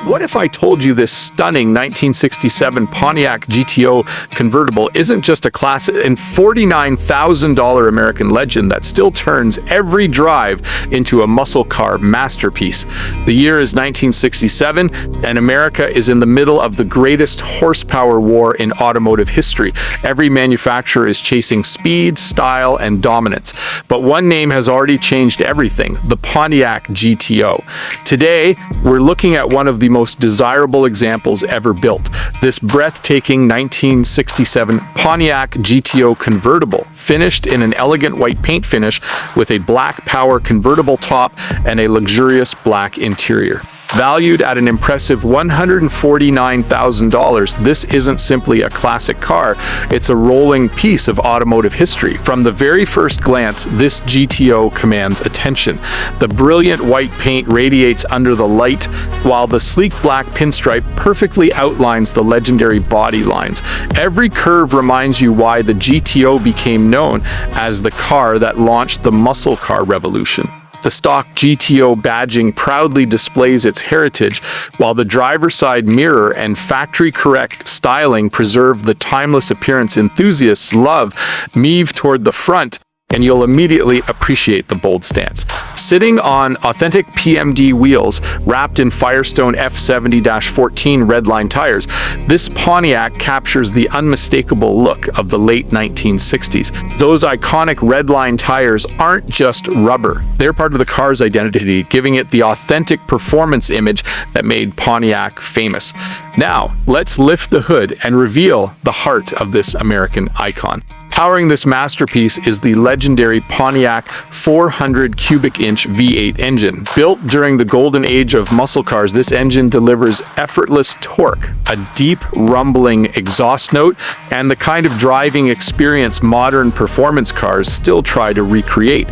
What if I told you this stunning 1967 Pontiac GTO Convertible isn't just a classic and $49,000 American legend that still turns every drive into a muscle car masterpiece? The year is 1967, and America is in the middle of the greatest horsepower war in automotive history. Every manufacturer is chasing speed, style, and dominance. But one name has already changed everything: the Pontiac GTO. Today, we're looking at one of the most desirable examples ever built. This breathtaking 1967 Pontiac GTO Convertible, finished in an elegant white paint finish with a black power convertible top and a luxurious black interior. Valued at an impressive $149,000, this isn't simply a classic car, it's a rolling piece of automotive history. From the very first glance, this GTO commands attention. The brilliant white paint radiates under the light, while the sleek black pinstripe perfectly outlines the legendary body lines. Every curve reminds you why the GTO became known as the car that launched the muscle car revolution. The stock GTO badging proudly displays its heritage, while the driver's side mirror and factory-correct styling preserve the timeless appearance enthusiasts love. Move toward the front, and you'll immediately appreciate the bold stance. Sitting on authentic PMD wheels wrapped in Firestone F70-14 Redline tires, this Pontiac captures the unmistakable look of the late 1960s. Those iconic Redline tires aren't just rubber. They're part of the car's identity, giving it the authentic performance image that made Pontiac famous. Now, let's lift the hood and reveal the heart of this American icon. Powering this masterpiece is the legendary Pontiac 400 cubic inch V8 engine. Built during the golden age of muscle cars, this engine delivers effortless torque, a deep rumbling exhaust note, and the kind of driving experience modern performance cars still try to recreate.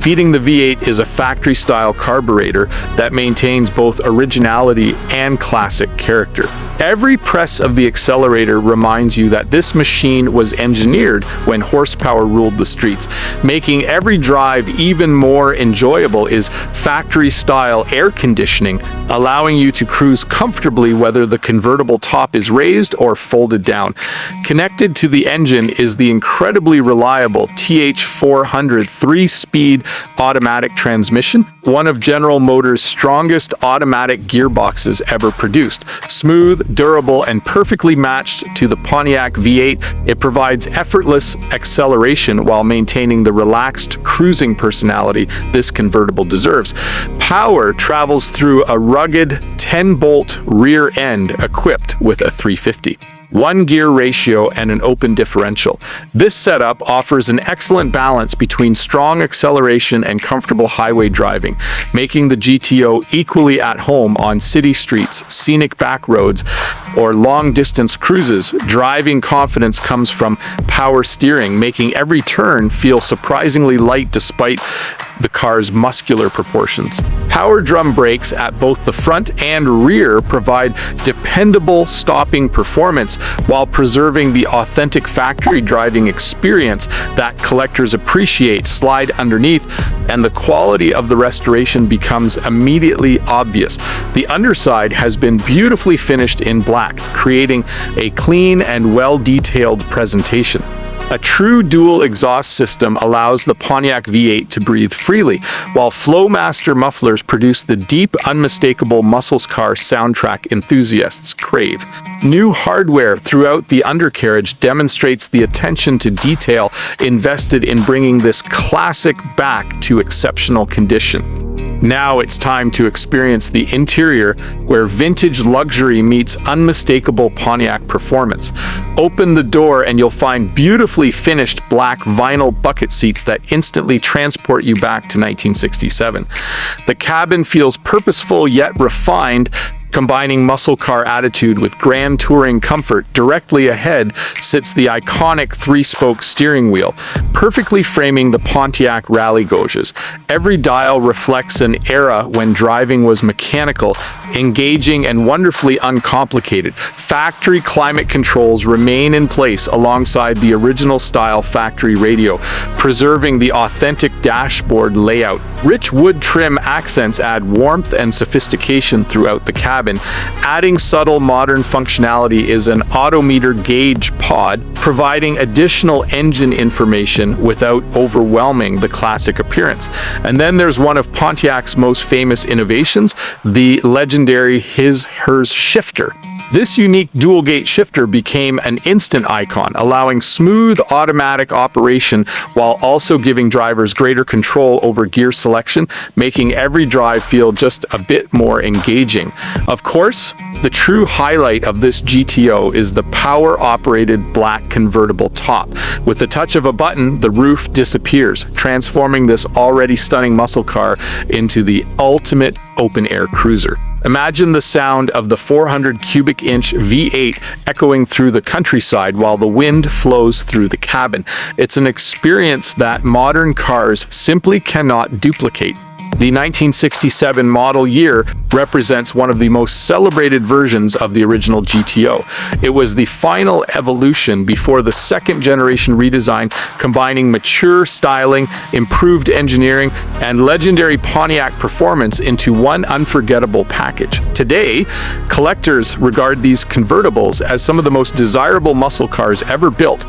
Feeding the V8 is a factory-style carburetor that maintains both originality and classic character. Every press of the accelerator reminds you that this machine was engineered when horsepower ruled the streets. Making every drive even more enjoyable is factory-style air conditioning, allowing you to cruise comfortably whether the convertible top is raised or folded down. Connected to the engine is the incredibly reliable TH400 3-speed automatic transmission, one of General Motors' strongest automatic gearboxes ever produced. Smooth, durable, and perfectly matched to the Pontiac V8, it provides effortless acceleration while maintaining the relaxed cruising personality this convertible deserves. Power travels through a rugged 10-bolt rear end equipped with a 350. 1-gear ratio and an open differential. This setup offers an excellent balance between strong acceleration and comfortable highway driving, making the GTO equally at home on city streets, scenic back roads, or long-distance cruises. Driving confidence comes from power steering, making every turn feel surprisingly light despite the car's muscular proportions. Power drum brakes at both the front and rear provide dependable stopping performance while preserving the authentic factory driving experience that collectors appreciate. Slide underneath, and the quality of the restoration becomes immediately obvious. The underside has been beautifully finished in black, creating a clean and well-detailed presentation. A true dual exhaust system allows the Pontiac V8 to breathe freely, while Flowmaster mufflers produce the deep, unmistakable muscle car soundtrack enthusiasts crave. New hardware throughout the undercarriage demonstrates the attention to detail invested in bringing this classic back to exceptional condition. Now it's time to experience the interior, where vintage luxury meets unmistakable Pontiac performance. Open the door and you'll find beautifully finished black vinyl bucket seats that instantly transport you back to 1967. The cabin feels purposeful yet refined, combining muscle car attitude with grand touring comfort. Directly ahead sits the iconic 3-spoke steering wheel, perfectly framing the Pontiac rally gauges. Every dial reflects an era when driving was mechanical, engaging, and wonderfully uncomplicated. Factory climate controls remain in place alongside the original style factory radio, preserving the authentic dashboard layout. Rich wood trim accents add warmth and sophistication throughout the cabin. cabin. Adding subtle modern functionality is an odometer gauge pod, providing additional engine information without overwhelming the classic appearance. And then there's one of Pontiac's most famous innovations, the legendary his/hers shifter. This unique dual-gate shifter became an instant icon, allowing smooth automatic operation while also giving drivers greater control over gear selection, making every drive feel just a bit more engaging. Of course, the true highlight of this GTO is the power-operated black convertible top. With the touch of a button, the roof disappears, transforming this already stunning muscle car into the ultimate open-air cruiser. Imagine the sound of the 400 cubic inch V8 echoing through the countryside while the wind flows through the cabin. It's an experience that modern cars simply cannot duplicate. The 1967 model year represents one of the most celebrated versions of the original GTO. It was the final evolution before the second generation redesign, combining mature styling, improved engineering, and legendary Pontiac performance into one unforgettable package. Today, collectors regard these convertibles as some of the most desirable muscle cars ever built.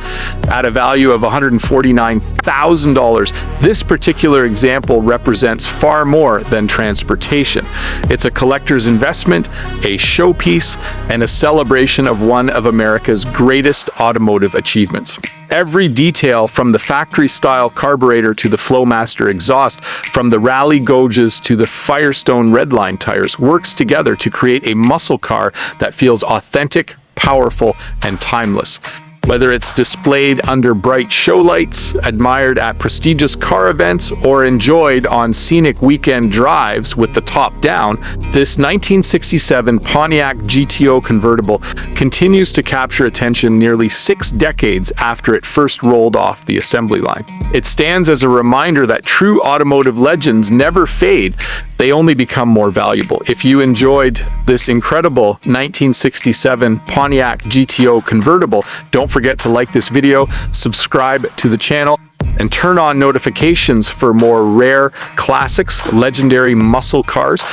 At a value of $149,000, this particular example represents far more than transportation. It's a collector's investment, a showpiece, and a celebration of one of America's greatest automotive achievements. Every detail, from the factory-style carburetor to the Flowmaster exhaust, from the rally gauges to the Firestone Redline tires, works together to create a muscle car that feels authentic, powerful, and timeless. Whether it's displayed under bright show lights, admired at prestigious car events, or enjoyed on scenic weekend drives with the top down, this 1967 Pontiac GTO Convertible continues to capture attention nearly 6 decades after it first rolled off the assembly line. It stands as a reminder that true automotive legends never fade, they only become more valuable. If you enjoyed this incredible 1967 Pontiac GTO Convertible, don't forget to like this video, subscribe to the channel, and turn on notifications for more rare classics, legendary muscle cars,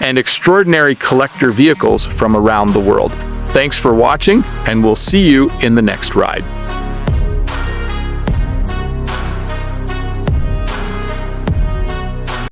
and extraordinary collector vehicles from around the world. Thanks for watching, and we'll see you in the next ride.